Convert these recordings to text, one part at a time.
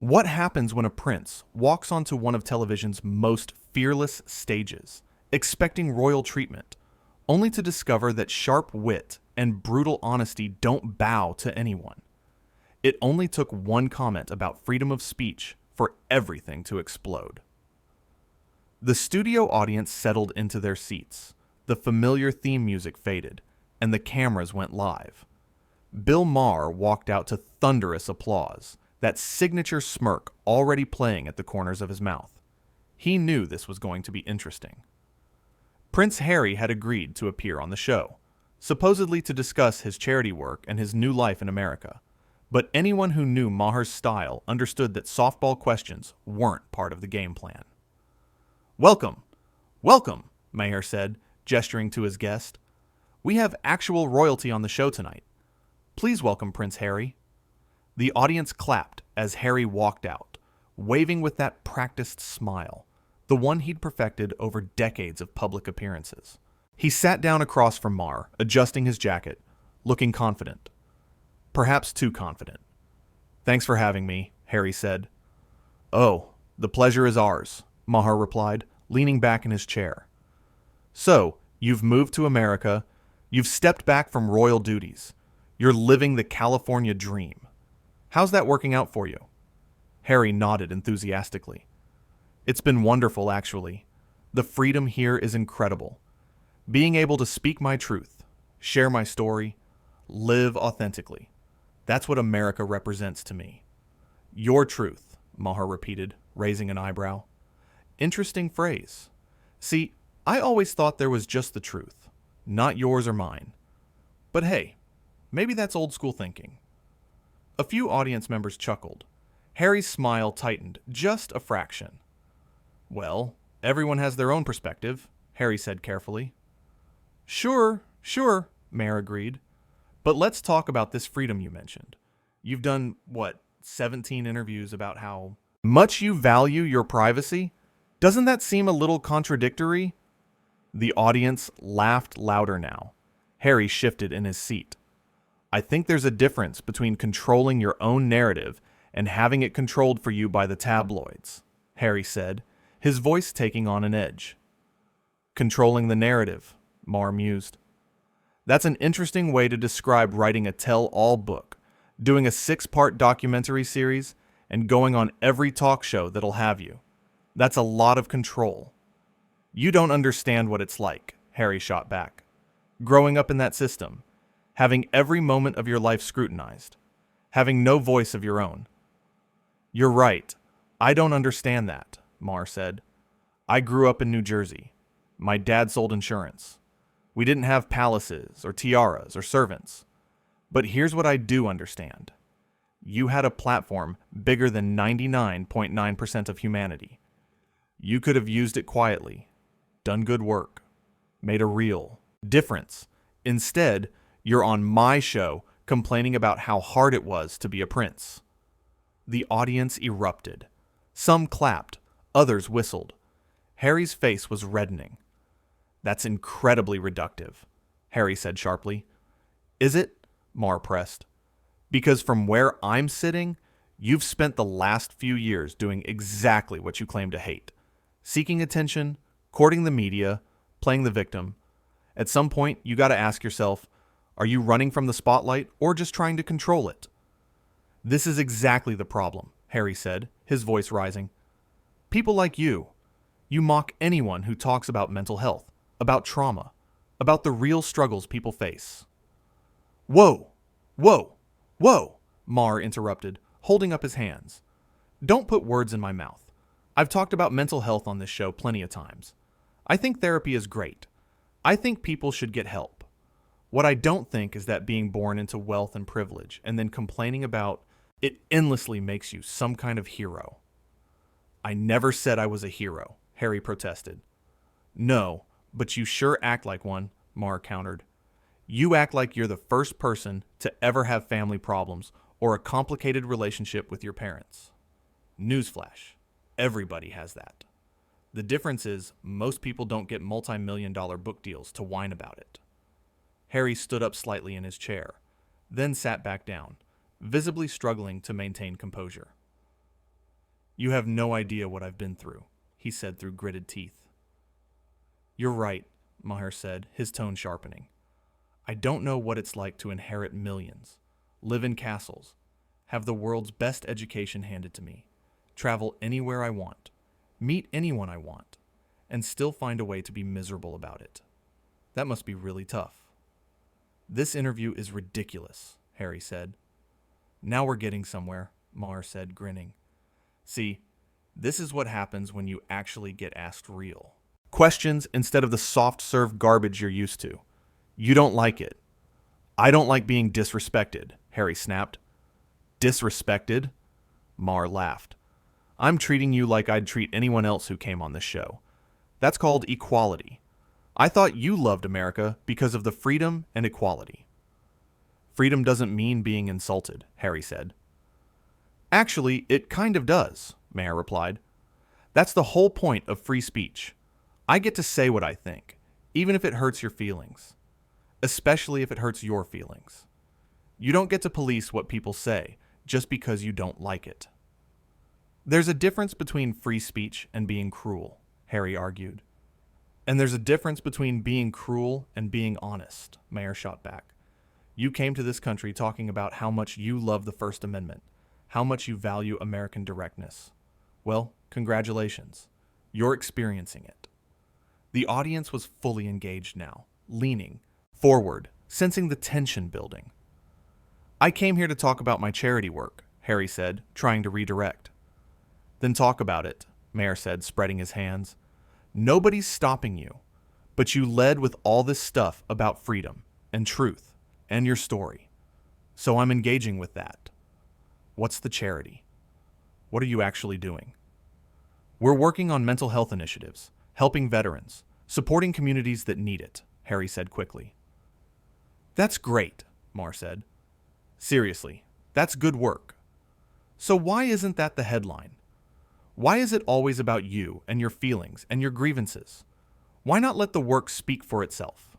What happens when a prince walks onto one of television's most fearless stages, expecting royal treatment, only to discover that sharp wit and brutal honesty don't bow to anyone? It only took one comment about freedom of speech for everything to explode. The studio audience settled into their seats, the familiar theme music faded, and the cameras went live. Bill Maher walked out to thunderous applause, that signature smirk already playing at the corners of his mouth. He knew this was going to be interesting. Prince Harry had agreed to appear on the show, supposedly to discuss his charity work and his new life in America. But anyone who knew Maher's style understood that softball questions weren't part of the game plan. "Welcome, welcome," Maher said, gesturing to his guest. "We have actual royalty on the show tonight. Please welcome Prince Harry." The audience clapped as Harry walked out, waving with that practiced smile, the one he'd perfected over decades of public appearances. He sat down across from Maher, adjusting his jacket, looking confident. Perhaps too confident. "Thanks for having me," Harry said. "Oh, the pleasure is ours," Maher replied, leaning back in his chair. "So, you've moved to America, you've stepped back from royal duties, you're living the California dream. How's that working out for you?" Harry nodded enthusiastically. "It's been wonderful, actually. The freedom here is incredible. Being able to speak my truth, share my story, live authentically. That's what America represents to me." "Your truth," Maher repeated, raising an eyebrow. "Interesting phrase. See, I always thought there was just the truth, not yours or mine. But hey, maybe that's old school thinking." A few audience members chuckled. Harry's smile tightened just a fraction. "Well, everyone has their own perspective," Harry said carefully. Sure, Maher agreed. "But let's talk about this freedom you mentioned. You've done, 17 interviews about how much you value your privacy? Doesn't that seem a little contradictory?" The audience laughed louder now. Harry shifted in his seat. "I think there's a difference between controlling your own narrative and having it controlled for you by the tabloids," Harry said, his voice taking on an edge. "Controlling the narrative," Maher mused. "That's an interesting way to describe writing a tell-all book, doing a 6-part documentary series, and going on every talk show that'll have you. That's a lot of control." "You don't understand what it's like," Harry shot back. "Growing up in that system, having every moment of your life scrutinized, having no voice of your own." "You're right. I don't understand that," Maher said. "I grew up in New Jersey. My dad sold insurance. We didn't have palaces or tiaras or servants. But here's what I do understand. You had a platform bigger than 99.9% of humanity. You could have used it quietly, done good work, made a real difference. Instead, you're on my show complaining about how hard it was to be a prince." The audience erupted. Some clapped, others whistled. Harry's face was reddening. "That's incredibly reductive," Harry said sharply. "Is it?" Maher pressed. "Because from where I'm sitting, you've spent the last few years doing exactly what you claim to hate. Seeking attention, courting the media, playing the victim. At some point, you gotta ask yourself, are you running from the spotlight or just trying to control it?" "This is exactly the problem," Harry said, his voice rising. "People like you mock anyone who talks about mental health, about trauma, about the real struggles people face." Whoa, whoa, Maher interrupted, holding up his hands. "Don't put words in my mouth. I've talked about mental health on this show plenty of times. I think therapy is great. I think people should get help. What I don't think is that being born into wealth and privilege and then complaining about it endlessly makes you some kind of hero." "I never said I was a hero," Harry protested. "No, but you sure act like one," Maher countered. "You act like you're the first person to ever have family problems or a complicated relationship with your parents. Newsflash, everybody has that. The difference is most people don't get multi-million-dollar book deals to whine about it." Harry stood up slightly in his chair, then sat back down, visibly struggling to maintain composure. You have no idea what I've been through, he said through gritted teeth. You're right, Maher said, his tone sharpening. I don't know what it's like to inherit millions, live in castles, have the world's best education handed to me, travel anywhere I want, meet anyone I want, and still find a way to be miserable about it. That must be really tough. This interview is ridiculous, Harry said. Now we're getting somewhere, Maher said, grinning. See, this is what happens when you actually get asked real questions instead of the soft-serve garbage you're used to. You don't like it. I don't like being disrespected, Harry snapped. Disrespected? Maher laughed. I'm treating you like I'd treat anyone else who came on this show. That's called equality. I thought you loved America because of the freedom and equality. Freedom doesn't mean being insulted, Harry said. Actually, it kind of does, Maher replied. That's the whole point of free speech. I get to say what I think, even if it hurts your feelings. Especially if it hurts your feelings. You don't get to police what people say just because you don't like it. There's a difference between free speech and being cruel, Harry argued. And there's a difference between being cruel and being honest, Maher shot back. You came to this country talking about how much you love the First Amendment, how much you value American directness. Well, congratulations. You're experiencing it. The audience was fully engaged now, leaning forward, sensing the tension building. I came here to talk about my charity work, Harry said, trying to redirect. Then talk about it, Maher said, spreading his hands. Nobody's stopping you, but you led with all this stuff about freedom and truth and your story. So I'm engaging with that. What's the charity? What are you actually doing? We're working on mental health initiatives, helping veterans, supporting communities that need it, Harry said quickly. That's great, Maher said. Seriously, that's good work. So why isn't that the headline? Why is it always about you and your feelings and your grievances? Why not let the work speak for itself?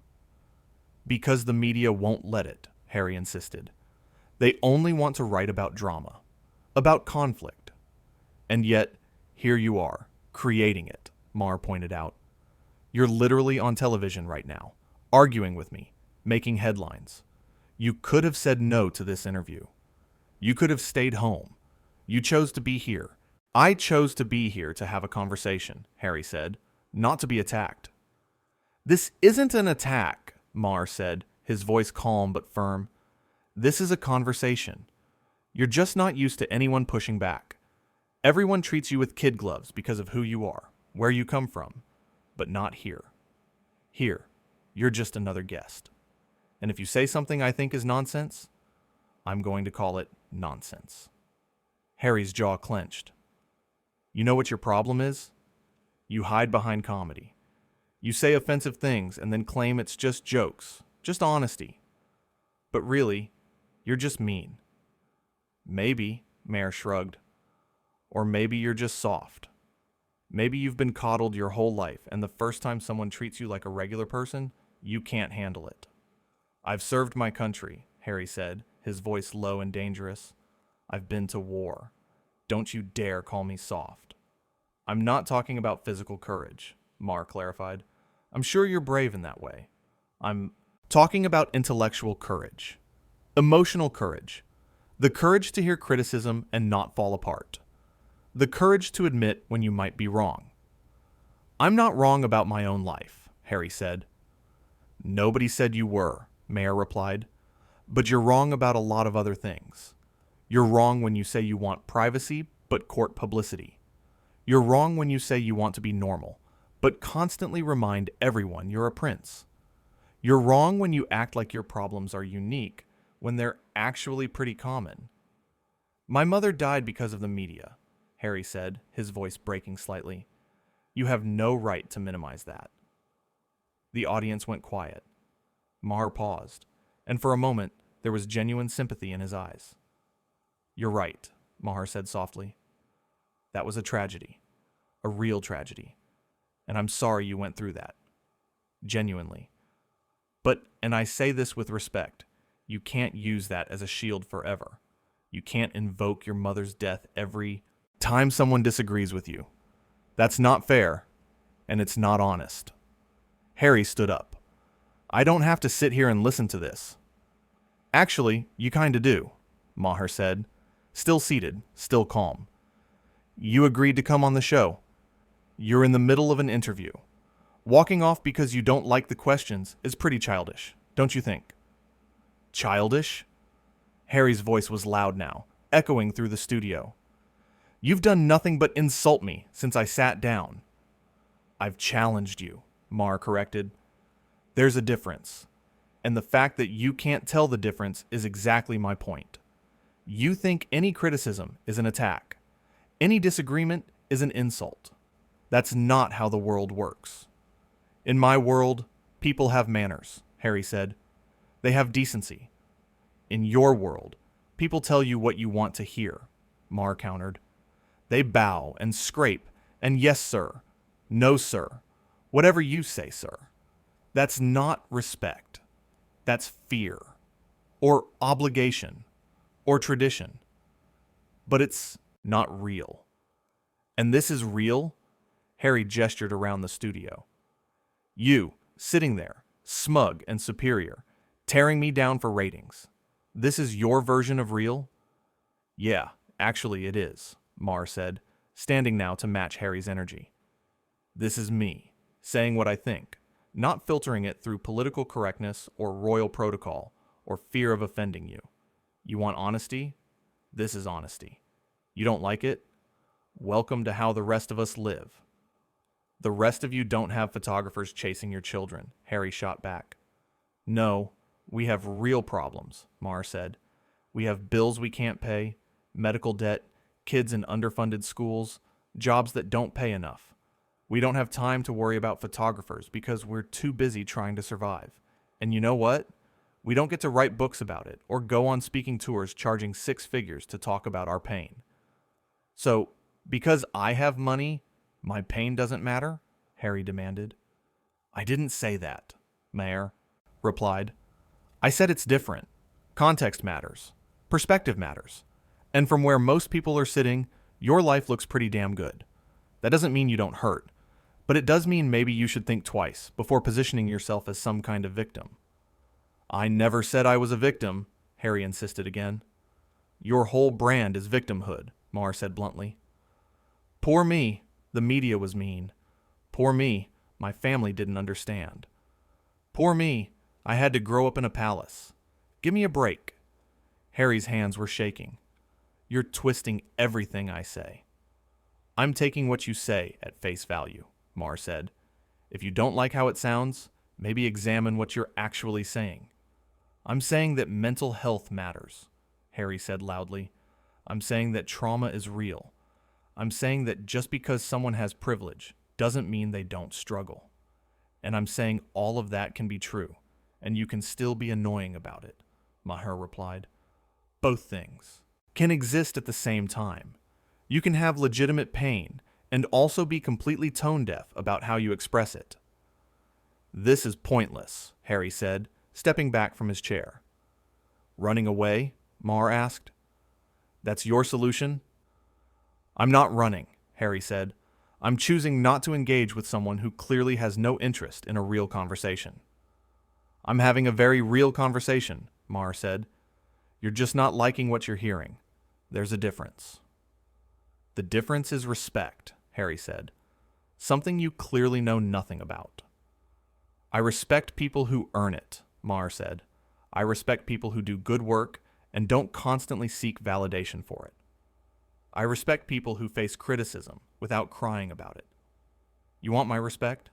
Because the media won't let it, Harry insisted. They only want to write about drama, about conflict. And yet, here you are, creating it, Maher pointed out. You're literally on television right now, arguing with me, making headlines. You could have said no to this interview. You could have stayed home. You chose to be here. I chose to be here to have a conversation, Harry said, not to be attacked. This isn't an attack, Maher said, his voice calm but firm. This is a conversation. You're just not used to anyone pushing back. Everyone treats you with kid gloves because of who you are, where you come from, but not here. Here, you're just another guest. And if you say something I think is nonsense, I'm going to call it nonsense. Harry's jaw clenched. You know what your problem is? You hide behind comedy. You say offensive things and then claim it's just jokes, just honesty. But really, you're just mean. Maybe, Maher shrugged. Or maybe you're just soft. Maybe you've been coddled your whole life, and the first time someone treats you like a regular person, you can't handle it. I've served my country, Harry said, his voice low and dangerous. I've been to war. Don't you dare call me soft. I'm not talking about physical courage, Maher clarified. I'm sure you're brave in that way. I'm talking about intellectual courage. Emotional courage. The courage to hear criticism and not fall apart. The courage to admit when you might be wrong. I'm not wrong about my own life, Harry said. Nobody said you were, Maher replied. But you're wrong about a lot of other things. You're wrong when you say you want privacy, but court publicity. You're wrong when you say you want to be normal, but constantly remind everyone you're a prince. You're wrong when you act like your problems are unique, when they're actually pretty common. My mother died because of the media, Harry said, his voice breaking slightly. You have no right to minimize that. The audience went quiet. Maher paused, and for a moment there was genuine sympathy in his eyes. You're right, Maher said softly. That was a tragedy, a real tragedy, and I'm sorry you went through that. Genuinely. But, and I say this with respect, you can't use that as a shield forever. You can't invoke your mother's death every time someone disagrees with you. That's not fair, and it's not honest. Harry stood up. I don't have to sit here and listen to this. Actually, you kinda do, Maher said, still seated, still calm. You agreed to come on the show. You're in the middle of an interview. Walking off because you don't like the questions is pretty childish, don't you think? Childish? Harry's voice was loud now, echoing through the studio. You've done nothing but insult me since I sat down. I've challenged you, Maher corrected. There's a difference, and the fact that you can't tell the difference is exactly my point. You think any criticism is an attack. Any disagreement is an insult. That's not how the world works. In my world, people have manners, Harry said. They have decency. In your world, people tell you what you want to hear, Maher countered. They bow and scrape and yes, sir, no, sir, whatever you say, sir. That's not respect. That's fear, or obligation, or tradition. But it's not real. And this is real? Harry gestured around the studio. You, sitting there, smug and superior, tearing me down for ratings. This is your version of real? Yeah, actually it is, Maher said, standing now to match Harry's energy. This is me, saying what I think, not filtering it through political correctness or royal protocol or fear of offending you. You want honesty? This is honesty. You don't like it? Welcome to how the rest of us live. The rest of you don't have photographers chasing your children, Harry shot back. No, we have real problems, Maher said. We have bills we can't pay, medical debt, kids in underfunded schools, jobs that don't pay enough. We don't have time to worry about photographers because we're too busy trying to survive. And you know what? We don't get to write books about it or go on speaking tours charging 6 figures to talk about our pain. So, because I have money, my pain doesn't matter? Harry demanded. I didn't say that, Maher replied. I said it's different. Context matters. Perspective matters. And from where most people are sitting, your life looks pretty damn good. That doesn't mean you don't hurt, but it does mean maybe you should think twice before positioning yourself as some kind of victim. I never said I was a victim, Harry insisted again. Your whole brand is victimhood, Maher said bluntly. Poor me, the media was mean. Poor me, my family didn't understand. Poor me, I had to grow up in a palace. Give me a break. Harry's hands were shaking. You're twisting everything I say. I'm taking what you say at face value, Maher said. If you don't like how it sounds, maybe examine what you're actually saying. I'm saying that mental health matters, Harry said loudly. I'm saying that trauma is real. I'm saying that just because someone has privilege doesn't mean they don't struggle. And I'm saying all of that can be true, and you can still be annoying about it, Maher replied. Both things can exist at the same time. You can have legitimate pain and also be completely tone deaf about how you express it. This is pointless, Harry said, stepping back from his chair. Running away? Maher asked. That's your solution? I'm not running, Harry said. I'm choosing not to engage with someone who clearly has no interest in a real conversation. I'm having a very real conversation, Maher said. You're just not liking what you're hearing. There's a difference. The difference is respect, Harry said. Something you clearly know nothing about. I respect people who earn it, Maher said. I respect people who do good work and don't constantly seek validation for it. I respect people who face criticism without crying about it. You want my respect?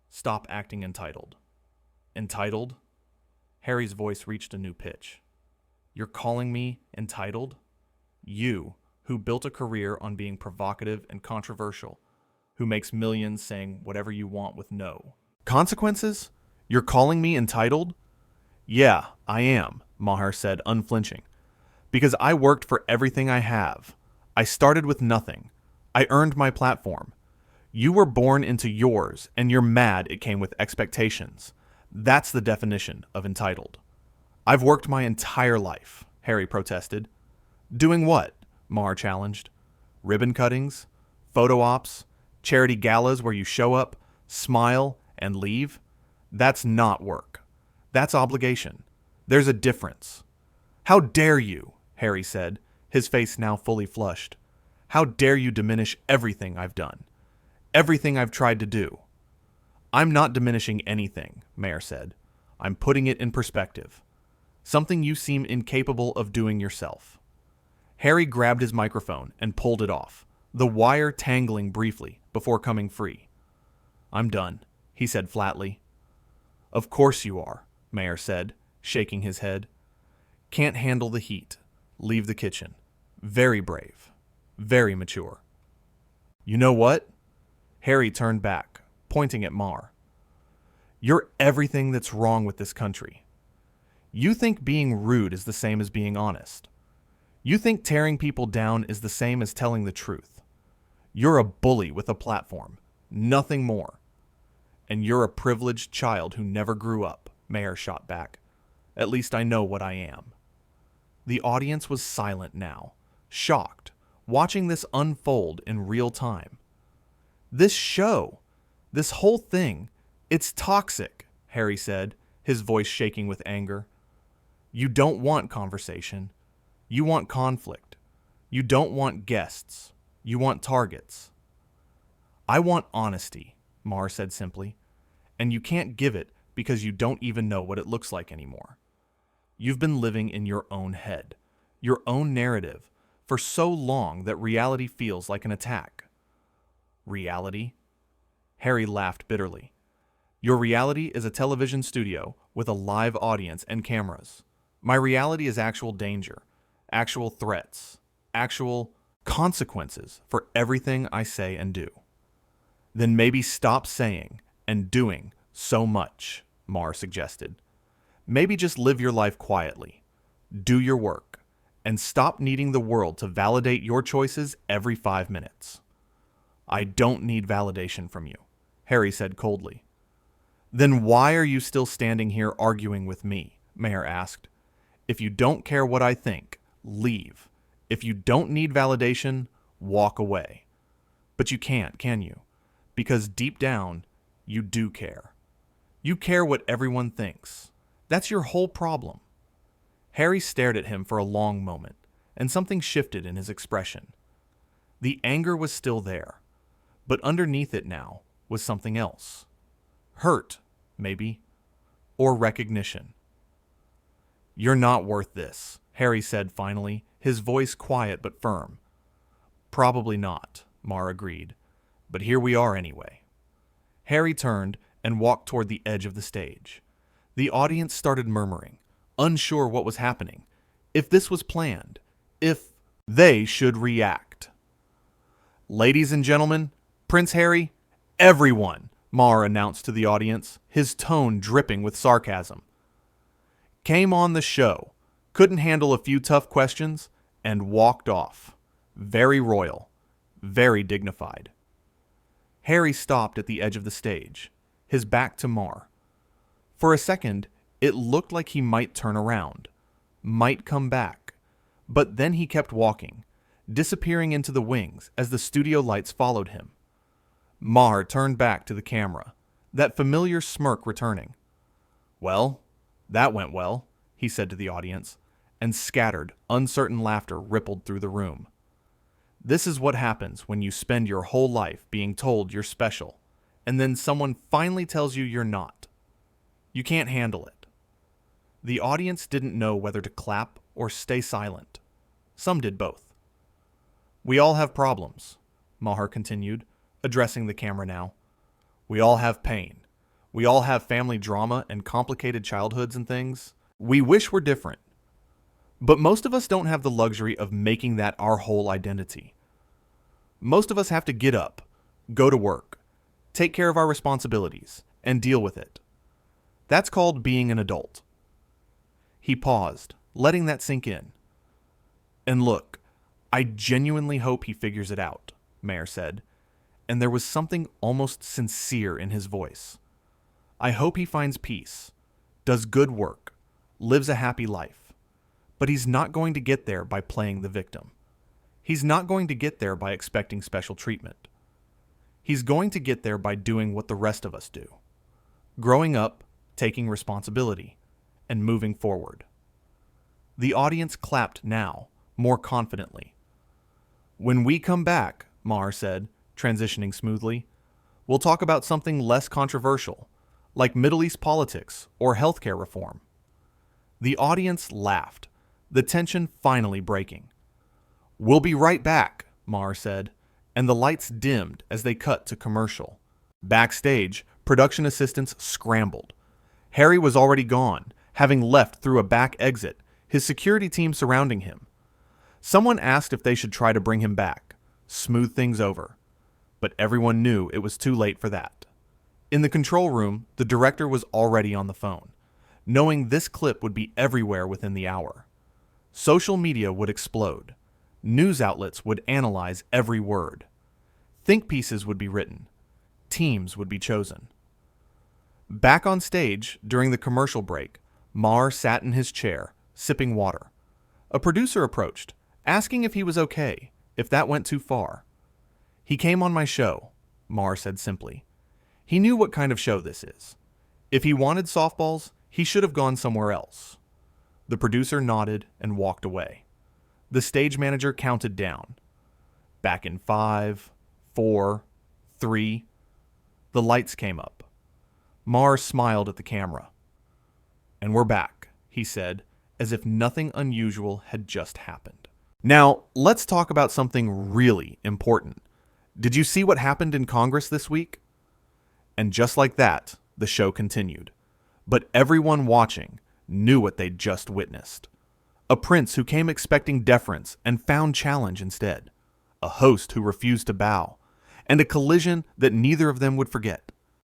Stop acting entitled. Entitled? Harry's voice reached a new pitch. You're calling me entitled? You, who built a career on being provocative and controversial, who makes millions saying whatever you want with no consequences? You're calling me entitled? Yeah, I am, Maher said, unflinching. Because I worked for everything I have. I started with nothing. I earned my platform. You were born into yours, and you're mad it came with expectations. That's the definition of entitled. I've worked my entire life, Harry protested. Doing what? Maher challenged. Ribbon cuttings, photo ops, charity galas where you show up, smile, and leave. That's not work. That's obligation. There's a difference. How dare you, Harry said, his face now fully flushed. How dare you diminish everything I've done? Everything I've tried to do. I'm not diminishing anything, Maher said. I'm putting it in perspective. Something you seem incapable of doing yourself. Harry grabbed his microphone and pulled it off, the wire tangling briefly before coming free. I'm done, he said flatly. Of course you are, Maher said, shaking his head. Can't handle the heat. Leave the kitchen. Very brave. Very mature. You know what? Harry turned back, pointing at Maher. You're everything that's wrong with this country. You think being rude is the same as being honest. You think tearing people down is the same as telling the truth. You're a bully with a platform, nothing more. And you're a privileged child who never grew up, Maher shot back. At least I know what I am. The audience was silent now, shocked, watching this unfold in real time. This show, this whole thing, it's toxic, Harry said, his voice shaking with anger. You don't want conversation. You want conflict. You don't want guests. You want targets. I want honesty, Maher said simply, and you can't give it because you don't even know what it looks like anymore. You've been living in your own head, your own narrative, for so long that reality feels like an attack. Reality? Harry laughed bitterly. Your reality is a television studio with a live audience and cameras. My reality is actual danger, actual threats, actual consequences for everything I say and do. Then maybe stop saying and doing so much, Maher suggested. Maybe just live your life quietly, do your work, and stop needing the world to validate your choices every 5 minutes. I don't need validation from you, Harry said coldly. Then why are you still standing here arguing with me? Maher asked. If you don't care what I think, leave. If you don't need validation, walk away. But you can't, can you? Because deep down, you do care. You care what everyone thinks. That's your whole problem. Harry stared at him for a long moment, and something shifted in his expression. The anger was still there, but underneath it now was something else. Hurt, maybe, or recognition. You're not worth this, Harry said finally, his voice quiet but firm. Probably not, Maher agreed, but here we are anyway. Harry turned and walked toward the edge of the stage. The audience started murmuring, unsure what was happening, if this was planned, if they should react. Ladies and gentlemen, Prince Harry, everyone, Maher announced to the audience, his tone dripping with sarcasm. Came on the show, couldn't handle a few tough questions, and walked off. Very royal, very dignified. Harry stopped at the edge of the stage, his back to Maher. For a second, it looked like he might turn around, might come back, but then he kept walking, disappearing into the wings as the studio lights followed him. Maher turned back to the camera, that familiar smirk returning. Well, that went well, he said to the audience, and scattered, uncertain laughter rippled through the room. This is what happens when you spend your whole life being told you're special, and then someone finally tells you you're not. You can't handle it. The audience didn't know whether to clap or stay silent. Some did both. We all have problems, Maher continued, addressing the camera now. We all have pain. We all have family drama and complicated childhoods and things. We wish we're different. But most of us don't have the luxury of making that our whole identity. Most of us have to get up, go to work, take care of our responsibilities, and deal with it. That's called being an adult. He paused, letting that sink in. And look, I genuinely hope he figures it out, Maher said, and there was something almost sincere in his voice. I hope he finds peace, does good work, lives a happy life, but he's not going to get there by playing the victim. He's not going to get there by expecting special treatment. He's going to get there by doing what the rest of us do. Growing up, taking responsibility, and moving forward. The audience clapped now, more confidently. "When we come back," Maher said, transitioning smoothly, "we'll talk about something less controversial, like Middle East politics or healthcare reform." The audience laughed, the tension finally breaking. "We'll be right back," Maher said, and the lights dimmed as they cut to commercial. Backstage, production assistants scrambled. Harry was already gone, having left through a back exit, his security team surrounding him. Someone asked if they should try to bring him back, smooth things over. But everyone knew it was too late for that. In the control room, the director was already on the phone, knowing this clip would be everywhere within the hour. Social media would explode. News outlets would analyze every word. Think pieces would be written. Teams would be chosen. Back on stage, during the commercial break, Maher sat in his chair, sipping water. A producer approached, asking if he was okay, if that went too far. "He came on my show," Maher said simply. He knew what kind of show this is. If he wanted softballs, he should have gone somewhere else. The producer nodded and walked away. The stage manager counted down. Back in 5, 4, 3. The lights came up. Maher smiled at the camera. "And we're back," he said, as if nothing unusual had just happened. Now, let's talk about something really important. Did you see what happened in Congress this week? And just like that, the show continued. But everyone watching knew what they'd just witnessed. A prince who came expecting deference and found challenge instead. A host who refused to bow. And a collision that neither of them would forget.